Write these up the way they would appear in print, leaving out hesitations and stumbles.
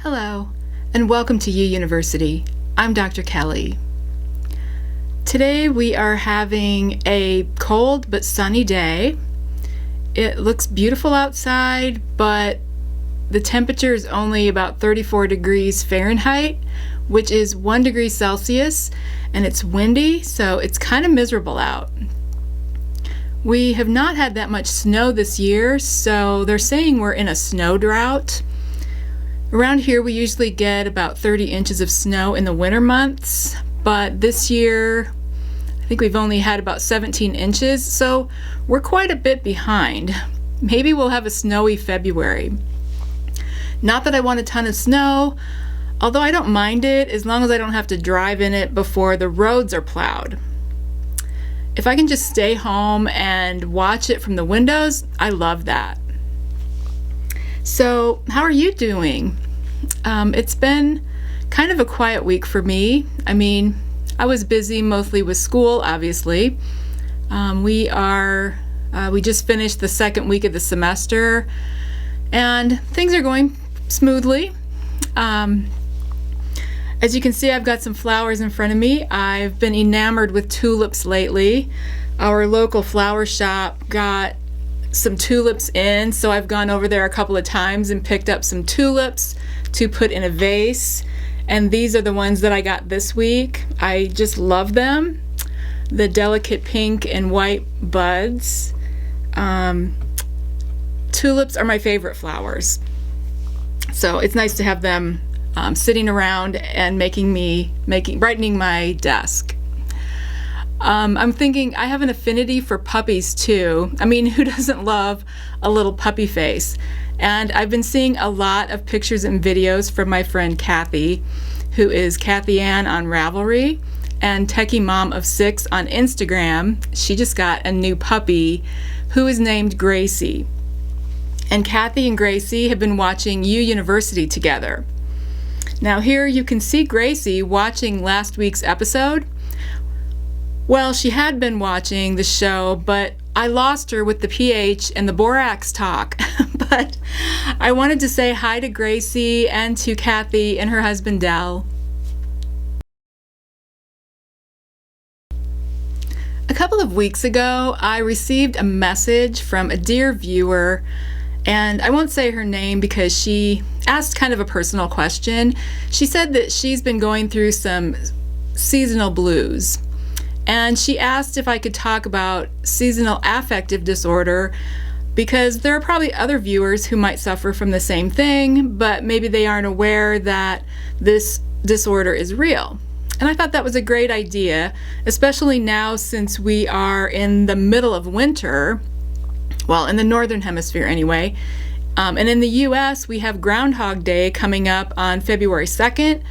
Hello, and welcome to Ewe University. I'm Dr. Kelly. Today we are having a cold but sunny day. It looks beautiful outside, but the temperature is only about 34 degrees Fahrenheit, which is 1 degree Celsius, and it's windy, so it's kind of miserable out. We have not had that much snow this year, so they're saying we're in a snow drought. Around here we usually get about 30 inches of snow in the winter months, but this year I think we've only had about 17 inches, so we're quite a bit behind. Maybe we'll have a snowy February. Not that I want a ton of snow, although I don't mind it as long as I don't have to drive in it before the roads are plowed. If I can just stay home and watch it from the windows, I love that. So, how are you doing? It's been kind of a quiet week for me. I was busy mostly with school, obviously. We just finished the second week of the semester, and things are going smoothly. As you can see, I've got some flowers in front of me. I've been enamored with tulips lately. Our local flower shop got some tulips in, so I've gone over there a couple of times and picked up some tulips to put in a vase, and these are the ones that I got this week. I just love them. The delicate pink and white buds. Tulips are my favorite flowers, so it's nice to have them sitting around and brightening my desk. I'm thinking I have an affinity for puppies too. Who doesn't love a little puppy face? And I've been seeing a lot of pictures and videos from my friend Kathy, who is Kathy Ann on Ravelry, and Techie Mom of 6 on Instagram. She just got a new puppy who is named Gracie. And Kathy and Gracie have been watching Ewe University together. Now here you can see Gracie watching last week's episode. Well, she had been watching the show, but I lost her with the pH and the borax talk. But I wanted to say hi to Gracie and to Kathy and her husband Dell. A couple of weeks ago, I received a message from a dear viewer, and I won't say her name because she asked kind of a personal question. She said that she's been going through some seasonal blues. And she asked if I could talk about seasonal affective disorder because there are probably other viewers who might suffer from the same thing, but maybe they aren't aware that this disorder is real. And I thought that was a great idea, especially now since we are in the middle of winter, well, in the northern hemisphere anyway. And in the US, we have Groundhog Day coming up on February 2nd,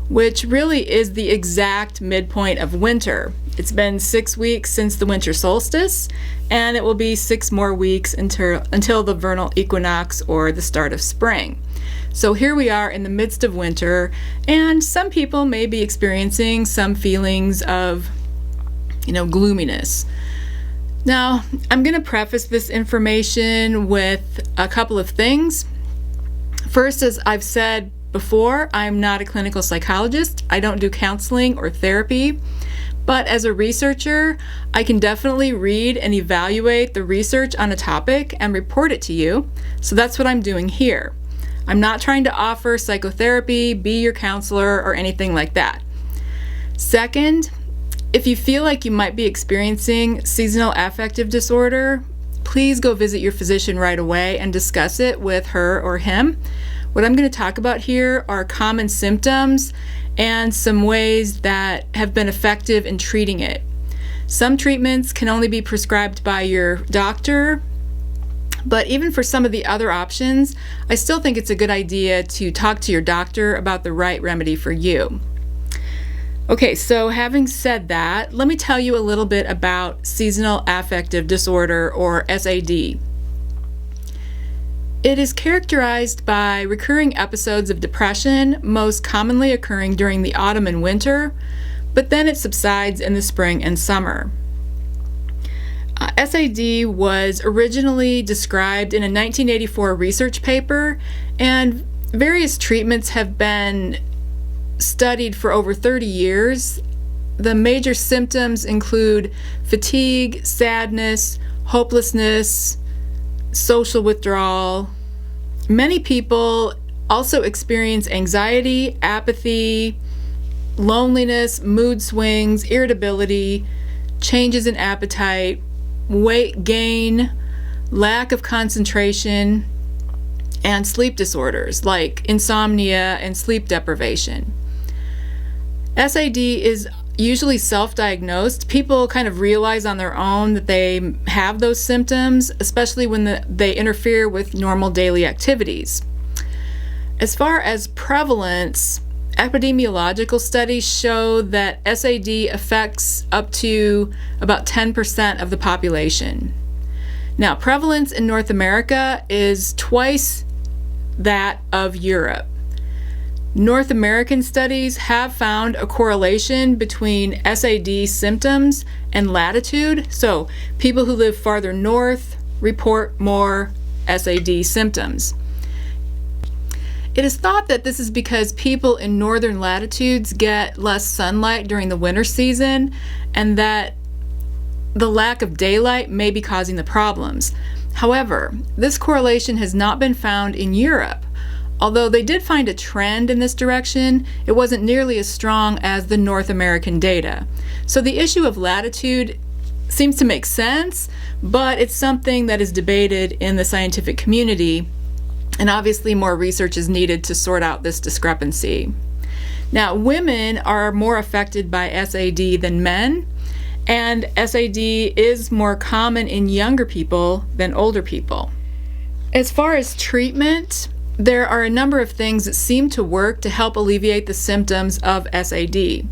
which really is the exact midpoint of winter. It's been 6 weeks since the winter solstice, and it will be 6 more weeks until the vernal equinox or the start of spring. So here we are in the midst of winter, and some people may be experiencing some feelings of, gloominess. Now, I'm going to preface this information with a couple of things. First, as I've said before, I'm not a clinical psychologist. I don't do counseling or therapy. But as a researcher, I can definitely read and evaluate the research on a topic and report it to you. So that's what I'm doing here. I'm not trying to offer psychotherapy, be your counselor, or anything like that. Second, if you feel like you might be experiencing seasonal affective disorder, please go visit your physician right away and discuss it with her or him. What I'm going to talk about here are common symptoms and some ways that have been effective in treating it. Some treatments can only be prescribed by your doctor, but even for some of the other options, I still think it's a good idea to talk to your doctor about the right remedy for you. Okay, so having said that, let me tell you a little bit about seasonal affective disorder, or SAD. It is characterized by recurring episodes of depression, most commonly occurring during the autumn and winter, but then it subsides in the spring and summer. SAD was originally described in a 1984 research paper, and various treatments have been studied for over 30 years. The major symptoms include fatigue, sadness, hopelessness, social withdrawal. Many people also experience anxiety, apathy, loneliness, mood swings, irritability, changes in appetite, weight gain, lack of concentration, and sleep disorders like insomnia and sleep deprivation. SAD is usually self-diagnosed. People kind of realize on their own that they have those symptoms, especially when they interfere with normal daily activities. As far as prevalence, epidemiological studies show that SAD affects up to about 10% of the population. Now, prevalence in North America is twice that of Europe. North American studies have found a correlation between SAD symptoms and latitude. So people who live farther north report more SAD symptoms. It is thought that this is because people in northern latitudes get less sunlight during the winter season, and that the lack of daylight may be causing the problems. However, this correlation has not been found in Europe. Although they did find a trend in this direction, it wasn't nearly as strong as the North American data. So the issue of latitude seems to make sense, but it's something that is debated in the scientific community, and obviously more research is needed to sort out this discrepancy. Now, women are more affected by SAD than men, and SAD is more common in younger people than older people. As far as treatment, there are a number of things that seem to work to help alleviate the symptoms of SAD.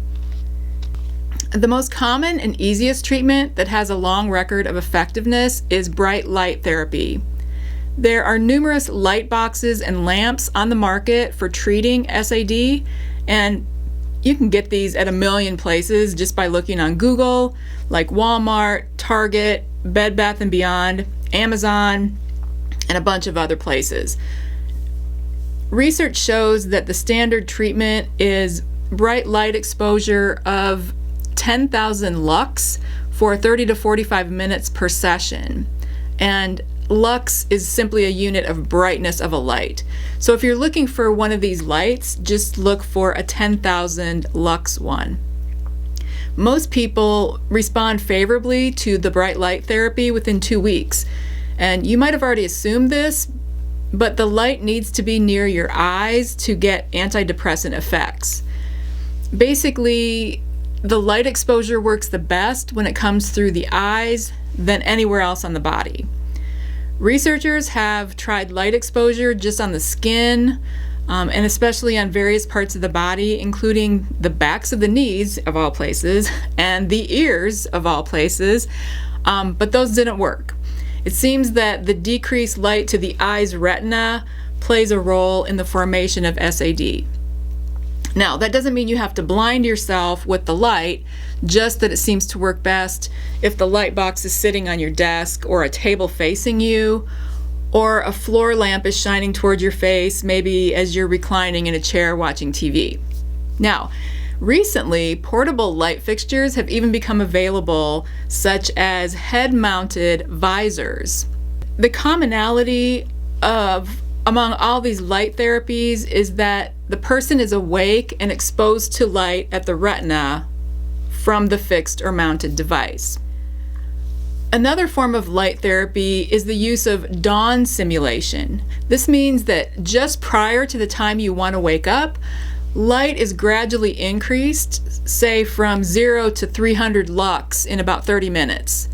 The most common and easiest treatment that has a long record of effectiveness is bright light therapy. There are numerous light boxes and lamps on the market for treating SAD, and you can get these at a million places just by looking on Google, like Walmart, Target, Bed Bath & Beyond, Amazon, and a bunch of other places. Research shows that the standard treatment is bright light exposure of 10,000 lux for 30 to 45 minutes per session. And lux is simply a unit of brightness of a light. So if you're looking for one of these lights, just look for a 10,000 lux one. Most people respond favorably to the bright light therapy within 2 weeks. And you might have already assumed this, but the light needs to be near your eyes to get antidepressant effects. Basically, the light exposure works the best when it comes through the eyes than anywhere else on the body. Researchers have tried light exposure just on the skin, and especially on various parts of the body, including the backs of the knees, of all places, and the ears, of all places, but those didn't work. It seems that the decreased light to the eye's retina plays a role in the formation of SAD. Now, that doesn't mean you have to blind yourself with the light, just that it seems to work best if the light box is sitting on your desk or a table facing you, or a floor lamp is shining toward your face, maybe as you're reclining in a chair watching TV. Now, recently, portable light fixtures have even become available, such as head-mounted visors. The commonality among all these light therapies is that the person is awake and exposed to light at the retina from the fixed or mounted device. Another form of light therapy is the use of dawn simulation. This means that just prior to the time you want to wake up, light is gradually increased, say from 0 to 300 lux in about 30 minutes.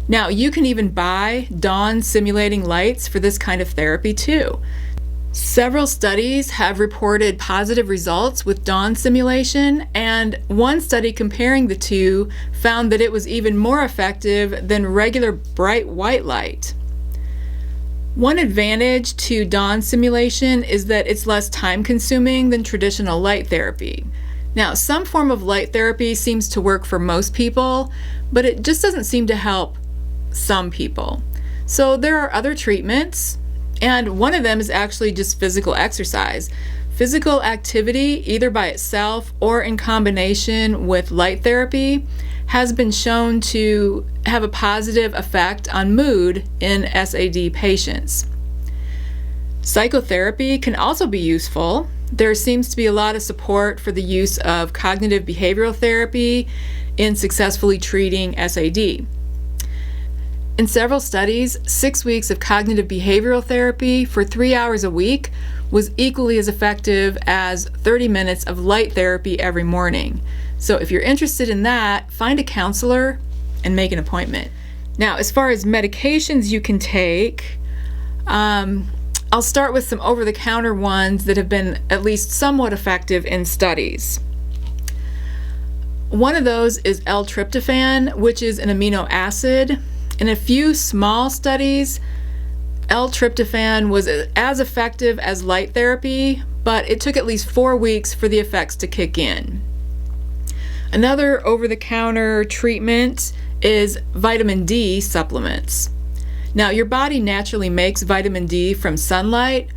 Now, you can even buy dawn simulating lights for this kind of therapy too. Several studies have reported positive results with dawn simulation, and one study comparing the two found that it was even more effective than regular bright white light. One advantage to dawn simulation is that it's less time-consuming than traditional light therapy. Now, some form of light therapy seems to work for most people, but it just doesn't seem to help some people. So there are other treatments, And one of them is actually just physical exercise. Physical activity, either by itself or in combination with light therapy, has been shown to have a positive effect on mood in SAD patients. Psychotherapy can also be useful. There seems to be a lot of support for the use of cognitive behavioral therapy in successfully treating SAD. In several studies, 6 weeks of cognitive behavioral therapy for 3 hours a week was equally as effective as 30 minutes of light therapy every morning. So if you're interested in that, find a counselor and make an appointment. Now, as far as medications you can take, I'll start with some over-the-counter ones that have been at least somewhat effective in studies. One of those is L-tryptophan, which is an amino acid. In a few small studies, L-tryptophan was as effective as light therapy, but it took at least 4 weeks for the effects to kick in. Another over-the-counter treatment is vitamin D supplements. Now, your body naturally makes vitamin D from sunlight,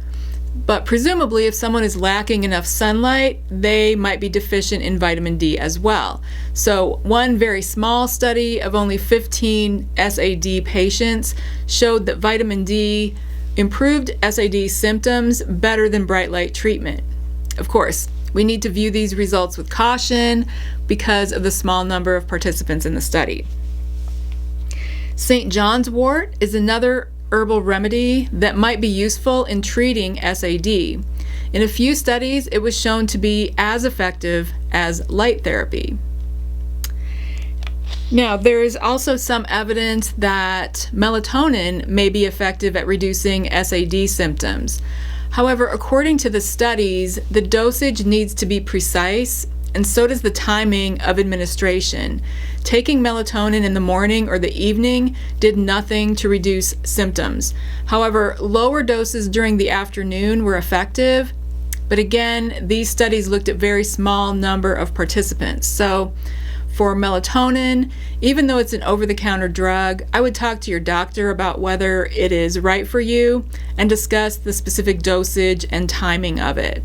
but presumably if someone is lacking enough sunlight, they might be deficient in vitamin D as well. So one very small study of only 15 SAD patients showed that vitamin D improved SAD symptoms better than bright light treatment. Of course, we need to view these results with caution because of the small number of participants in the study. St. John's wort is another herbal remedy that might be useful in treating SAD. In a few studies, it was shown to be as effective as light therapy. Now, there is also some evidence that melatonin may be effective at reducing SAD symptoms. However, according to the studies, the dosage needs to be precise, and so does the timing of administration. Taking melatonin in the morning or the evening did nothing to reduce symptoms. However, lower doses during the afternoon were effective, but again, these studies looked at very small number of participants. So for melatonin, even though it's an over-the-counter drug, I would talk to your doctor about whether it is right for you and discuss the specific dosage and timing of it.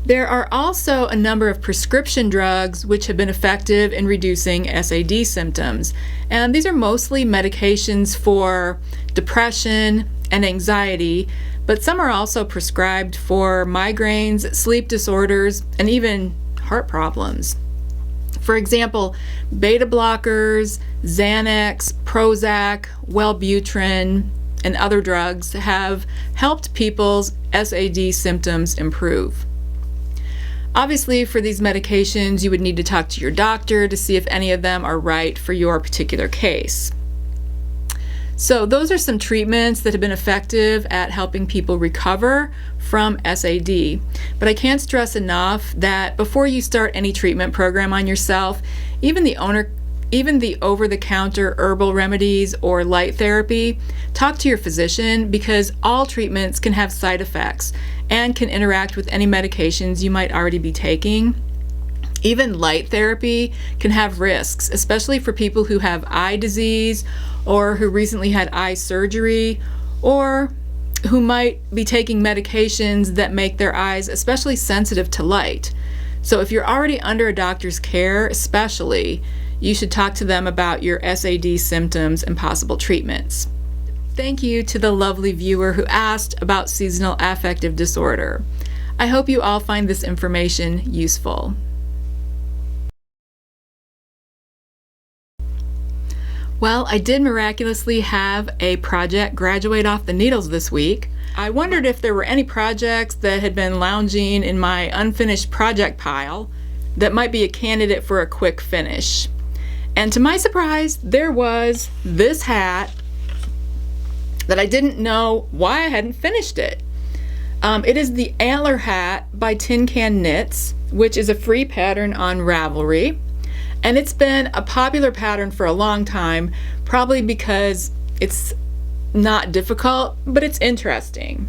There are also a number of prescription drugs which have been effective in reducing SAD symptoms, and these are mostly medications for depression and anxiety, but some are also prescribed for migraines, sleep disorders, and even heart problems. For example, beta blockers, Xanax, Prozac, Wellbutrin, and other drugs have helped people's SAD symptoms improve. Obviously, for these medications, you would need to talk to your doctor to see if any of them are right for your particular case. So those are some treatments that have been effective at helping people recover from SAD. But I can't stress enough that before you start any treatment program on yourself, even the over-the-counter herbal remedies or light therapy, talk to your physician because all treatments can have side effects and can interact with any medications you might already be taking. Even light therapy can have risks, especially for people who have eye disease or who recently had eye surgery or who might be taking medications that make their eyes especially sensitive to light. So if you're already under a doctor's care, especially, you should talk to them about your SAD symptoms and possible treatments. Thank you to the lovely viewer who asked about seasonal affective disorder. I hope you all find this information useful. Well, I did miraculously have a project graduate off the needles this week. I wondered if there were any projects that had been lounging in my unfinished project pile that might be a candidate for a quick finish. And to my surprise, there was this hat that I didn't know why I hadn't finished it. It is the Antler Hat by Tin Can Knits, which is a free pattern on Ravelry. And it's been a popular pattern for a long time, probably because it's not difficult, but it's interesting.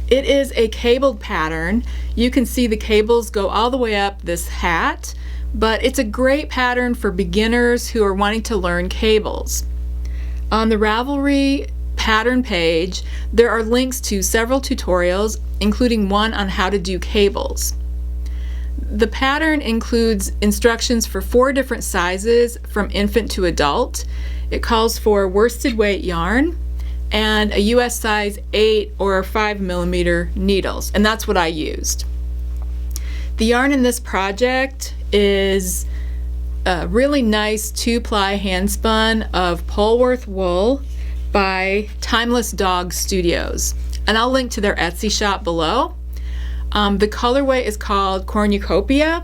It is a cabled pattern. You can see the cables go all the way up this hat, but it's a great pattern for beginners who are wanting to learn cables. On the Ravelry pattern page, there are links to several tutorials, including one on how to do cables. The pattern includes instructions for 4 different sizes from infant to adult. It calls for worsted weight yarn and a US size 8 or 5 millimeter needles, and that's what I used. The yarn in this project is a really nice 2-ply hand spun of Polworth wool by Timeless Dog Studios, and I'll link to their Etsy shop below. The colorway is called Cornucopia,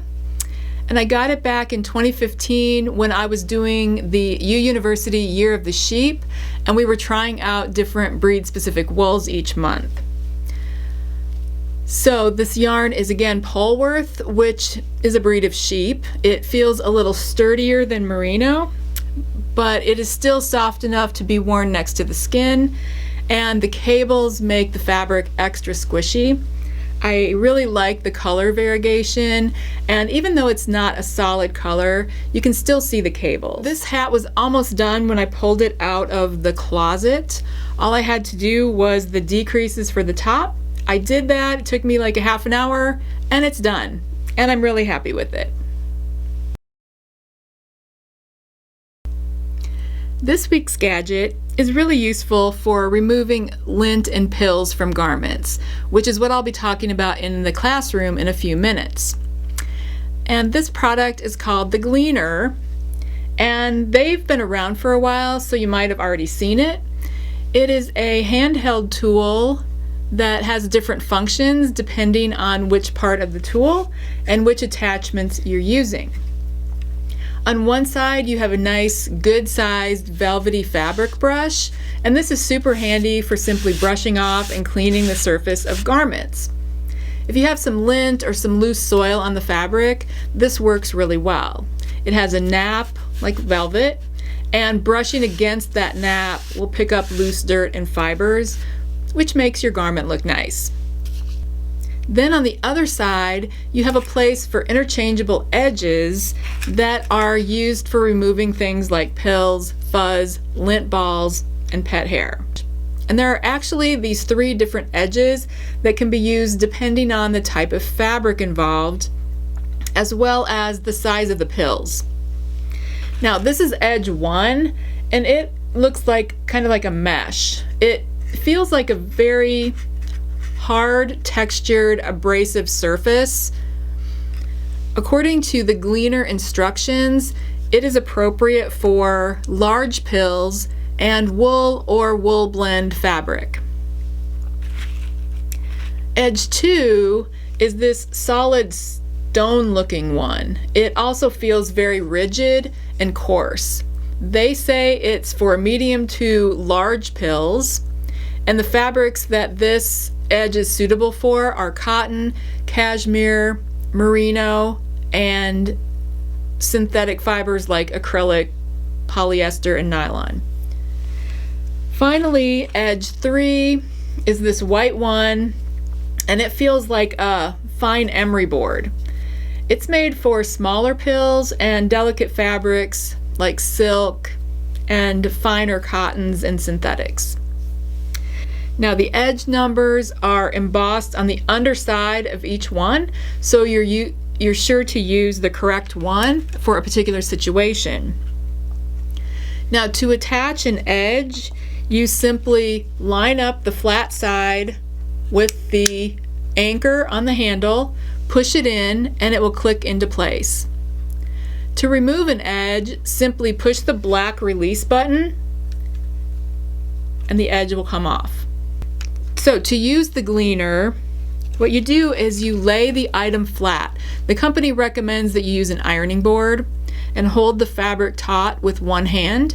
and I got it back in 2015 when I was doing the Ewe University Year of the Sheep, and we were trying out different breed-specific wools each month. So this yarn is again Polworth, which is a breed of sheep. It feels a little sturdier than merino, but it is still soft enough to be worn next to the skin, and the cables make the fabric extra squishy. I really like the color variegation, and even though it's not a solid color, you can still see the cable. This hat was almost done when I pulled it out of the closet. All I had to do was the decreases for the top. I did that, it took me like a half an hour, and it's done. And I'm really happy with it. This week's gadget is really useful for removing lint and pills from garments, which is what I'll be talking about in the classroom in a few minutes. And this product is called the Gleaner, and they've been around for a while, so you might have already seen it. It is a handheld tool that has different functions depending on which part of the tool and which attachments you're using. On one side you have a nice good-sized velvety fabric brush, and this is super handy for simply brushing off and cleaning the surface of garments. If you have some lint or some loose soil on the fabric, this works really well. It has a nap like velvet, and brushing against that nap will pick up loose dirt and fibers, which makes your garment look nice. Then on the other side, you have a place for interchangeable edges that are used for removing things like pills, fuzz, lint balls, and pet hair. And there are actually these 3 different edges that can be used depending on the type of fabric involved, as well as the size of the pills. Now this is edge 1, and it looks like kind of like a mesh. It feels like a very hard, textured, abrasive surface. According to the Gleaner instructions, it is appropriate for large pills and wool or wool blend fabric. Edge 2 is this solid stone looking one. It also feels very rigid and coarse. They say it's for medium to large pills, and the fabrics that this edge is suitable for are cotton, cashmere, merino, and synthetic fibers like acrylic, polyester, and nylon. Finally, edge 3 is this white one, and it feels like a fine emery board. It's made for smaller pills and delicate fabrics like silk and finer cottons and synthetics. Now the edge numbers are embossed on the underside of each one, so you're sure to use the correct one for a particular situation. Now to attach an edge, you simply line up the flat side with the anchor on the handle, push it in, and it will click into place. To remove an edge, simply push the black release button and the edge will come off. So to use the Gleaner, what you do is you lay the item flat. The company recommends that you use an ironing board and hold the fabric taut with one hand.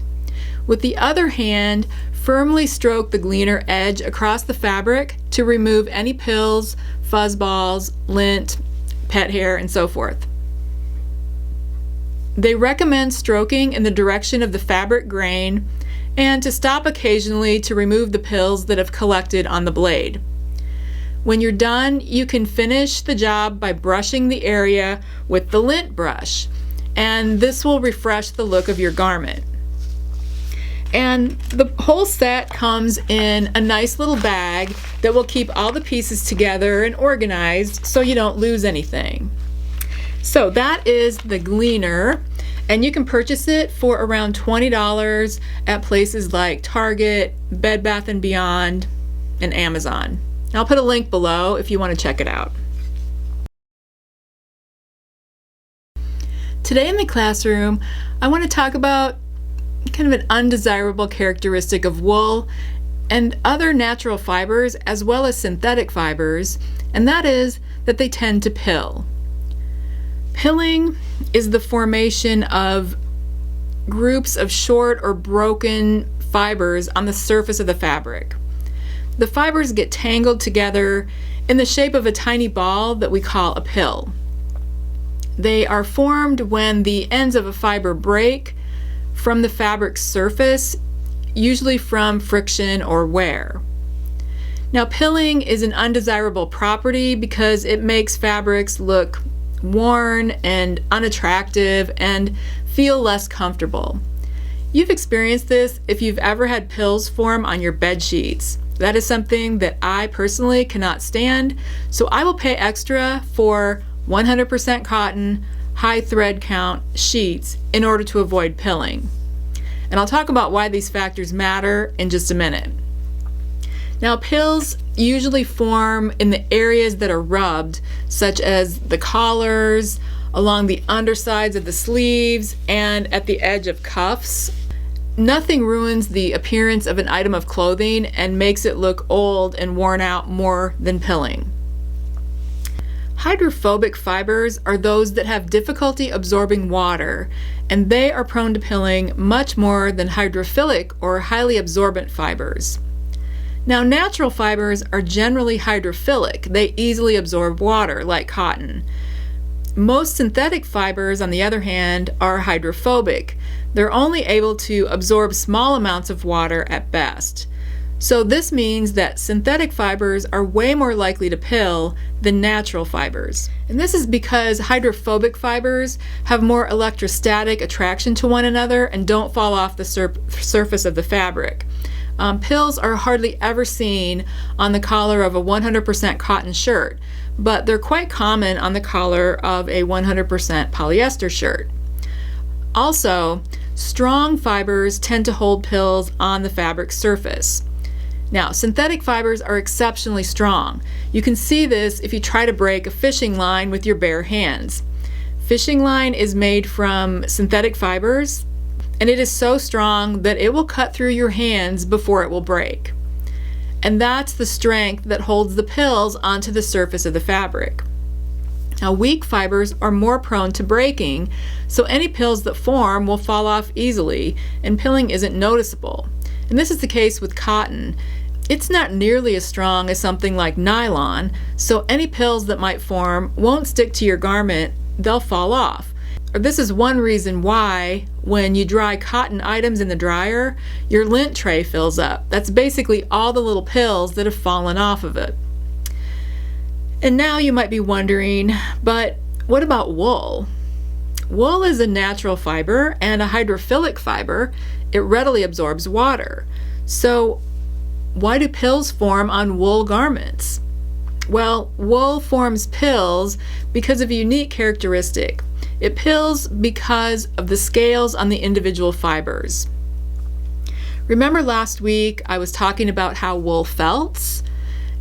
With the other hand, firmly stroke the Gleaner edge across the fabric to remove any pills, fuzz balls, lint, pet hair, and so forth. They recommend stroking in the direction of the fabric grain and to stop occasionally to remove the pills that have collected on the blade. When you're done, you can finish the job by brushing the area with the lint brush, and this will refresh the look of your garment. And the whole set comes in a nice little bag that will keep all the pieces together and organized so you don't lose anything. So that is the Gleaner, and you can purchase it for around $20 at places like Target, Bed Bath & Beyond, and Amazon. I'll put a link below if you want to check it out. Today in the classroom, I want to talk about kind of an undesirable characteristic of wool and other natural fibers as well as synthetic fibers, and that is that they tend to pill. Pilling is the formation of groups of short or broken fibers on the surface of the fabric. The fibers get tangled together in the shape of a tiny ball that we call a pill. They are formed when the ends of a fiber break from the fabric's surface, usually from friction or wear. Now, pilling is an undesirable property because it makes fabrics look worn and unattractive and feel less comfortable. You've experienced this if you've ever had pills form on your bed sheets. That is something that I personally cannot stand, so I will pay extra for 100% cotton, high thread count sheets in order to avoid pilling. And I'll talk about why these factors matter in just a minute. Now, pills usually form in the areas that are rubbed, such as the collars, along the undersides of the sleeves, and at the edge of cuffs. Nothing ruins the appearance of an item of clothing and makes it look old and worn out more than pilling. Hydrophobic fibers are those that have difficulty absorbing water, and they are prone to pilling much more than hydrophilic or highly absorbent fibers. Now, natural fibers are generally hydrophilic. They easily absorb water, like cotton. Most synthetic fibers, on the other hand, are hydrophobic. They're only able to absorb small amounts of water at best. So this means that synthetic fibers are way more likely to pill than natural fibers. And this is because hydrophobic fibers have more electrostatic attraction to one another and don't fall off the surface of the fabric. Pills are hardly ever seen on the collar of a 100% cotton shirt, but they're quite common on the collar of a 100% polyester shirt. Also, strong fibers tend to hold pills on the fabric surface. Now, synthetic fibers are exceptionally strong. You can see this if you try to break a fishing line with your bare hands. Fishing line is made from synthetic fibers, and it is so strong that it will cut through your hands before it will break. And that's the strength that holds the pills onto the surface of the fabric. Now, weak fibers are more prone to breaking, so any pills that form will fall off easily, and pilling isn't noticeable. And this is the case with cotton. It's not nearly as strong as something like nylon, so any pills that might form won't stick to your garment, they'll fall off. This is one reason why when you dry cotton items in the dryer, your lint tray fills up. That's basically all the little pills that have fallen off of it. And now you might be wondering, but what about wool? Wool is a natural fiber and a hydrophilic fiber. It readily absorbs water. So why do pills form on wool garments? Well, wool forms pills because of a unique characteristic. It pills because of the scales on the individual fibers. Remember last week I was talking about how wool felts?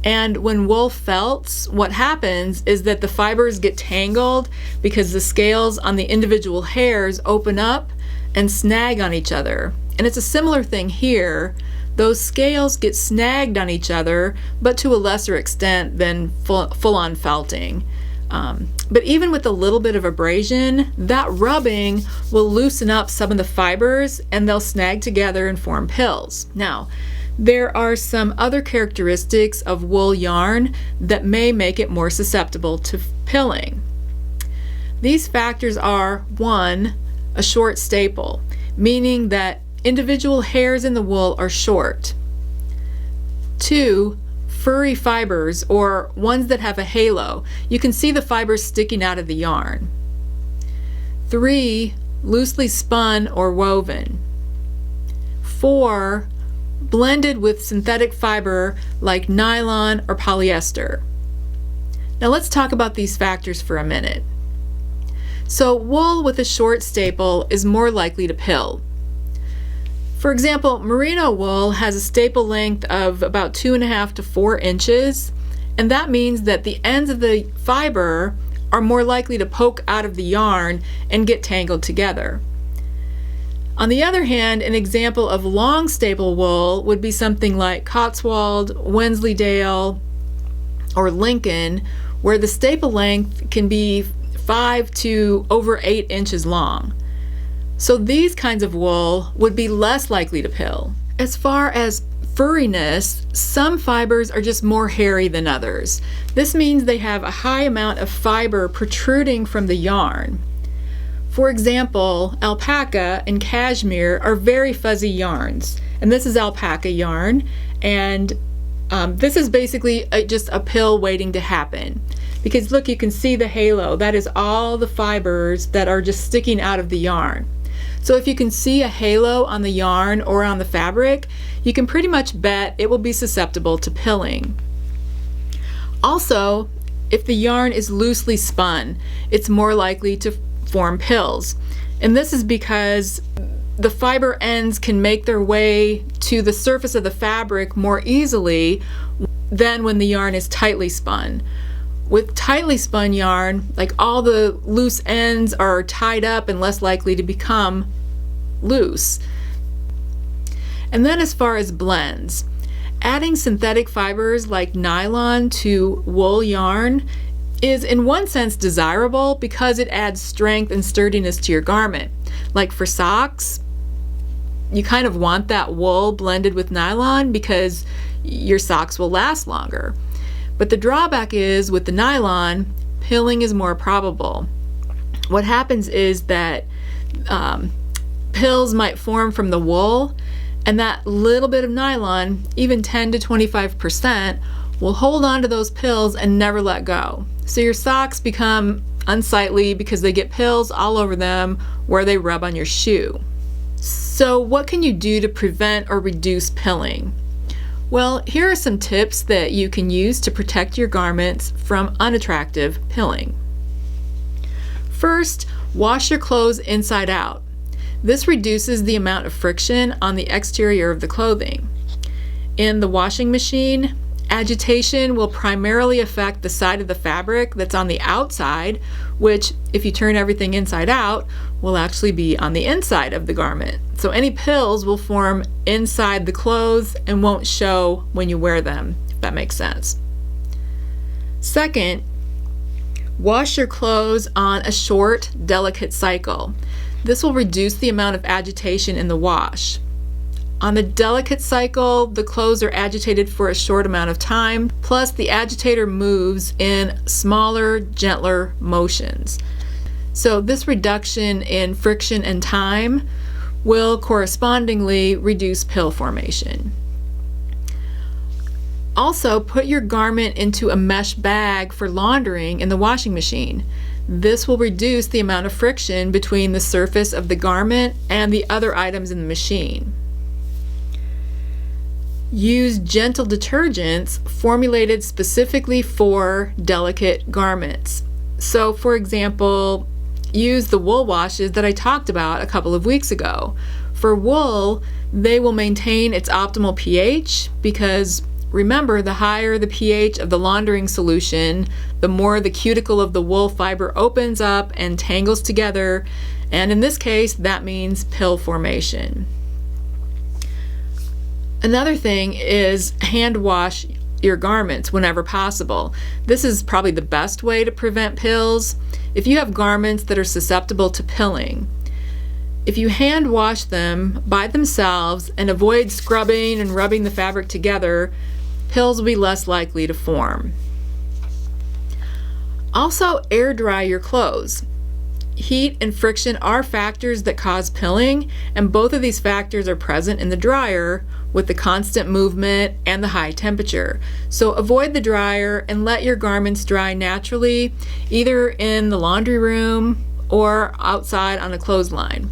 And when wool felts, what happens is that the fibers get tangled because the scales on the individual hairs open up and snag on each other. And it's a similar thing here. Those scales get snagged on each other, but to a lesser extent than full-on felting. But even with a little bit of abrasion, that rubbing will loosen up some of the fibers and they'll snag together and form pills. Now, there are some other characteristics of wool yarn that may make it more susceptible to pilling. These factors are: 1, a short staple, meaning that individual hairs in the wool are short. 2, furry fibers, or ones that have a halo. You can see the fibers sticking out of the yarn. 3, loosely spun or woven. 4 blended with synthetic fiber like nylon or polyester. Now let's talk about these factors for a minute. So wool with a short staple is more likely to pill. For example, merino wool has a staple length of about 2.5 to 4 inches, and that means that the ends of the fiber are more likely to poke out of the yarn and get tangled together. On the other hand, an example of long staple wool would be something like Cotswold, Wensleydale, or Lincoln, where the staple length can be 5 to over 8 inches long. So these kinds of wool would be less likely to pill. As far as furriness, some fibers are just more hairy than others. This means they have a high amount of fiber protruding from the yarn. For example, alpaca and cashmere are very fuzzy yarns, and this is alpaca yarn, and this is basically just a pill waiting to happen. Because look, you can see the halo. That is all the fibers that are just sticking out of the yarn. So if you can see a halo on the yarn or on the fabric, you can pretty much bet it will be susceptible to pilling. Also, if the yarn is loosely spun, it's more likely to form pills. And this is because the fiber ends can make their way to the surface of the fabric more easily than when the yarn is tightly spun. With tightly spun yarn, like all the loose ends are tied up and less likely to become loose. And then as far as blends, adding synthetic fibers like nylon to wool yarn is in one sense desirable because it adds strength and sturdiness to your garment. Like for socks, you kind of want that wool blended with nylon because your socks will last longer. But the drawback is with the nylon, pilling is more probable. What happens is that pills might form from the wool, and that little bit of nylon, even 10 to 25%, will hold on to those pills and never let go. So your socks become unsightly because they get pills all over them where they rub on your shoe. So what can you do to prevent or reduce pilling? Well, here are some tips that you can use to protect your garments from unattractive pilling. First, wash your clothes inside out. This reduces the amount of friction on the exterior of the clothing. In the washing machine, agitation will primarily affect the side of the fabric that's on the outside, which, if you turn everything inside out, will actually be on the inside of the garment. So any pills will form inside the clothes and won't show when you wear them, if that makes sense. Second, wash your clothes on a short, delicate cycle. This will reduce the amount of agitation in the wash. On the delicate cycle, the clothes are agitated for a short amount of time, plus the agitator moves in smaller, gentler motions. So this reduction in friction and time will correspondingly reduce pill formation. Also, put your garment into a mesh bag for laundering in the washing machine. This will reduce the amount of friction between the surface of the garment and the other items in the machine. Use gentle detergents formulated specifically for delicate garments. So, for example, use the wool washes that I talked about a couple of weeks ago. For wool, they will maintain its optimal pH because, remember, the higher the pH of the laundering solution, the more the cuticle of the wool fiber opens up and tangles together, and in this case, that means pill formation. Another thing is hand wash your garments whenever possible. This is probably the best way to prevent pills. If you have garments that are susceptible to pilling, if you hand wash them by themselves and avoid scrubbing and rubbing the fabric together, pills will be less likely to form. Also, air dry your clothes. Heat and friction are factors that cause pilling, and both of these factors are present in the dryer with the constant movement and the high temperature. So avoid the dryer and let your garments dry naturally, either in the laundry room or outside on a clothesline.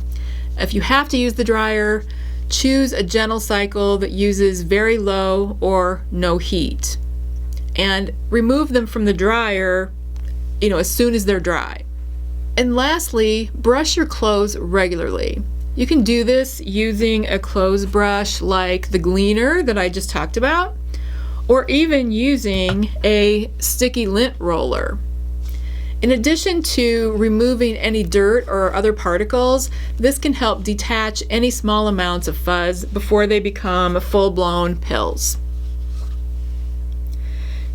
If you have to use the dryer, choose a gentle cycle that uses very low or no heat. And remove them from the dryer, as soon as they're dry. And lastly, brush your clothes regularly. You can do this using a clothes brush like the Gleaner that I just talked about, or even using a sticky lint roller. In addition to removing any dirt or other particles, this can help detach any small amounts of fuzz before they become full-blown pills.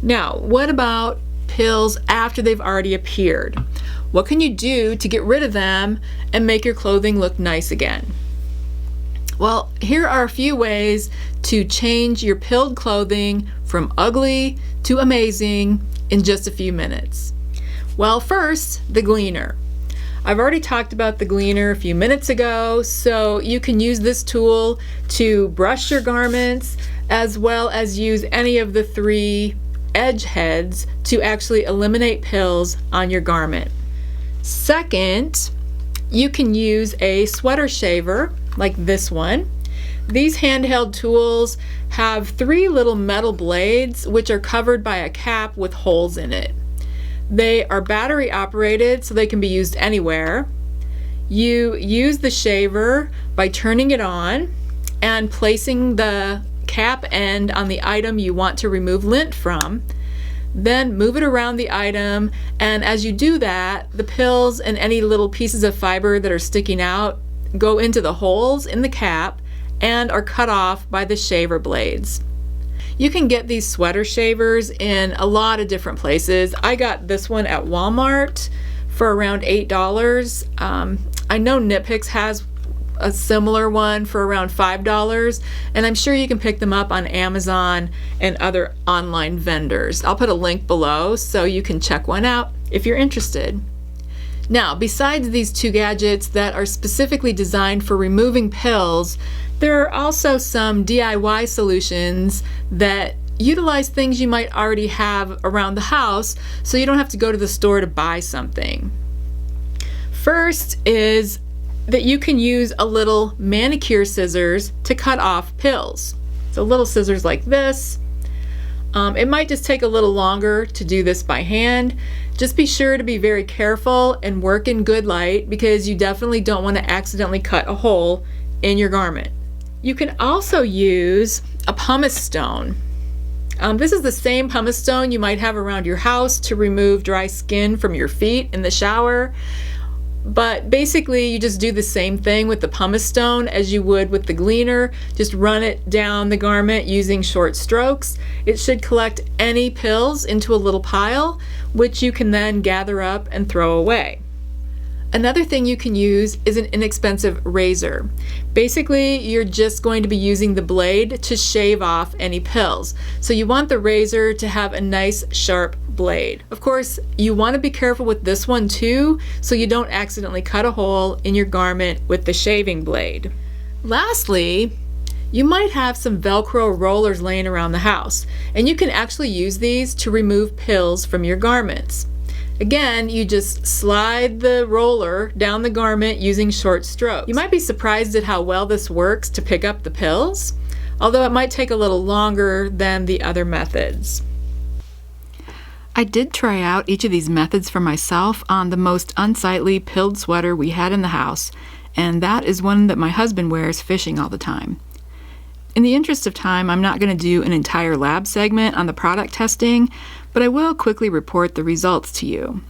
Now, what about pills after they've already appeared? What can you do to get rid of them and make your clothing look nice again? Well, here are a few ways to change your pilled clothing from ugly to amazing in just a few minutes. Well, first, the Gleaner. I've already talked about the Gleaner a few minutes ago, so you can use this tool to brush your garments as well as use any of the 3 edge heads to actually eliminate pills on your garment. Second, you can use a sweater shaver like this one. These handheld tools have 3 little metal blades which are covered by a cap with holes in it. They are battery operated, so they can be used anywhere. You use the shaver by turning it on and placing the cap end on the item you want to remove lint from. Then move it around the item, and as you do that, the pills and any little pieces of fiber that are sticking out go into the holes in the cap and are cut off by the shaver blades. You can get these sweater shavers in a lot of different places. I got this one at Walmart for around $8. I know Nip Hicks has a similar one for around $5, and I'm sure you can pick them up on Amazon and other online vendors. I'll put a link below so you can check one out if you're interested. Now, besides these 2 gadgets that are specifically designed for removing pills, there are also some DIY solutions that utilize things you might already have around the house so you don't have to go to the store to buy something. First is that you can use a little manicure scissors to cut off pills. So little scissors like this. It might just take a little longer to do this by hand. Just be sure to be very careful and work in good light because you definitely don't want to accidentally cut a hole in your garment. You can also use a pumice stone. This is the same pumice stone you might have around your house to remove dry skin from your feet in the shower. But basically you just do the same thing with the pumice stone as you would with the Gleaner. Just run it down the garment using short strokes. It should collect any pills into a little pile, which you can then gather up and throw away. Another thing you can use is an inexpensive razor. Basically, you're just going to be using the blade to shave off any pills. So you want the razor to have a nice sharp blade. Of course, you want to be careful with this one too, so you don't accidentally cut a hole in your garment with the shaving blade. Lastly, you might have some Velcro rollers laying around the house, and you can actually use these to remove pills from your garments. Again, you just slide the roller down the garment using short strokes. You might be surprised at how well this works to pick up the pills, although it might take a little longer than the other methods. I did try out each of these methods for myself on the most unsightly pilled sweater we had in the house, and that is one that my husband wears fishing all the time. In the interest of time, I'm not going to do an entire lab segment on the product testing, but I will quickly report the results to you.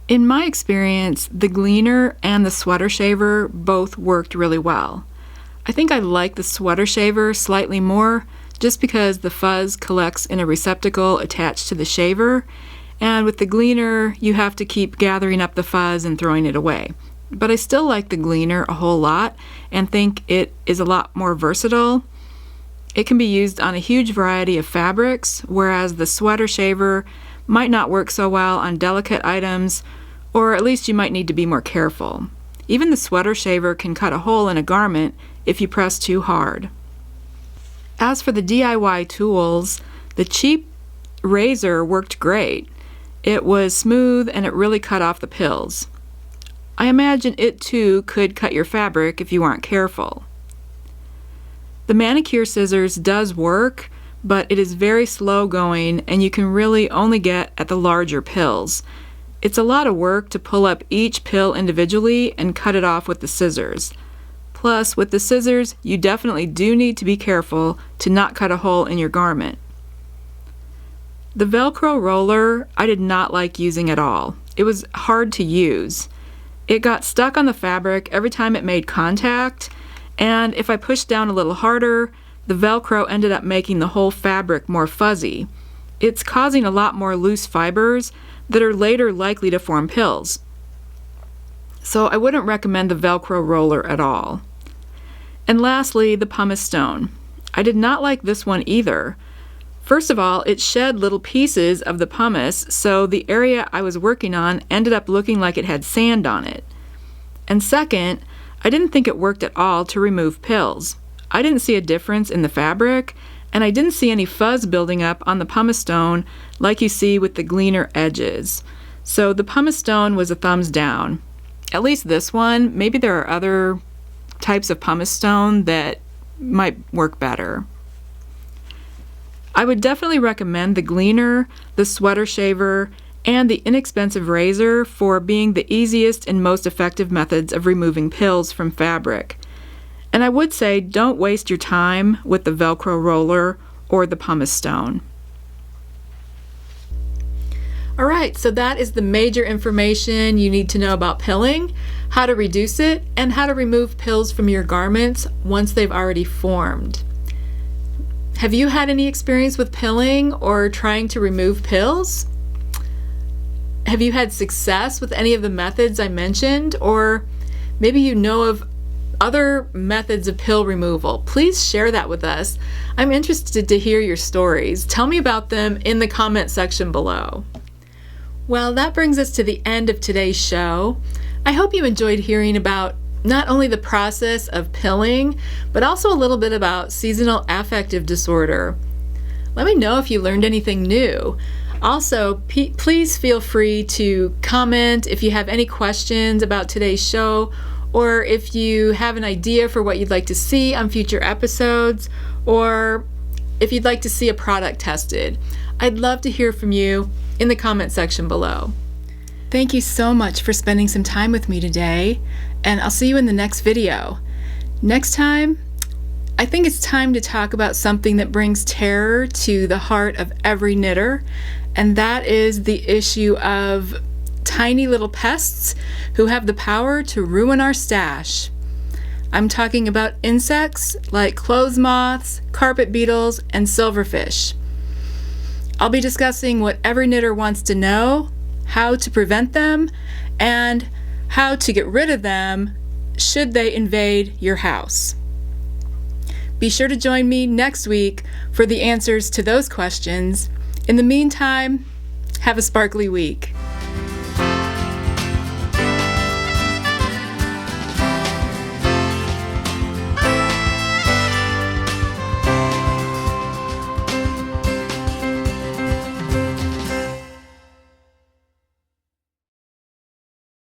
In my experience, the Gleaner and the sweater shaver both worked really well. I think I like the sweater shaver slightly more just because the fuzz collects in a receptacle attached to the shaver, and with the Gleaner you have to keep gathering up the fuzz and throwing it away. But I still like the Gleaner a whole lot and think it is a lot more versatile. It can be used on a huge variety of fabrics, whereas the sweater shaver might not work so well on delicate items, or at least you might need to be more careful. Even the sweater shaver can cut a hole in a garment if you press too hard. As for the DIY tools, the cheap razor worked great. It was smooth and it really cut off the pills. I imagine it too could cut your fabric if you aren't careful. The manicure scissors does work, but it is very slow going and you can really only get at the larger pills. It's a lot of work to pull up each pill individually and cut it off with the scissors. Plus, with the scissors, you definitely do need to be careful to not cut a hole in your garment. The Velcro roller, I did not like using at all. It was hard to use. It got stuck on the fabric every time it made contact, and if I pushed down a little harder, the Velcro ended up making the whole fabric more fuzzy. It's causing a lot more loose fibers that are later likely to form pills. So I wouldn't recommend the Velcro roller at all. And lastly, the pumice stone. I did not like this one either. First of all, it shed little pieces of the pumice, so the area I was working on ended up looking like it had sand on it. And second, I didn't think it worked at all to remove pills. I didn't see a difference in the fabric, and I didn't see any fuzz building up on the pumice stone like you see with the gleaner edges. So the pumice stone was a thumbs down. At least this one. Maybe there are other types of pumice stone that might work better. I would definitely recommend the gleaner, the sweater shaver, and the inexpensive razor for being the easiest and most effective methods of removing pills from fabric. And I would say don't waste your time with the Velcro roller or the pumice stone. Alright, so that is the major information you need to know about pilling, how to reduce it, and how to remove pills from your garments once they've already formed. Have you had any experience with pilling or trying to remove pills? Have you had success with any of the methods I mentioned? Or maybe you know of other methods of pill removal. Please share that with us. I'm interested to hear your stories. Tell me about them in the comment section below. Well, that brings us to the end of today's show. I hope you enjoyed hearing about not only the process of pilling, but also a little bit about seasonal affective disorder. Let me know if you learned anything new. Also, please feel free to comment if you have any questions about today's show, or if you have an idea for what you'd like to see on future episodes, or if you'd like to see a product tested. I'd love to hear from you in the comment section below. Thank you so much for spending some time with me today, and I'll see you in the next video. Next time, I think it's time to talk about something that brings terror to the heart of every knitter, and that is the issue of tiny little pests who have the power to ruin our stash. I'm talking about insects like clothes moths, carpet beetles, and silverfish. I'll be discussing what every knitter wants to know, how to prevent them, and how to get rid of them should they invade your house. Be sure to join me next week for the answers to those questions. In the meantime, have a sparkly week.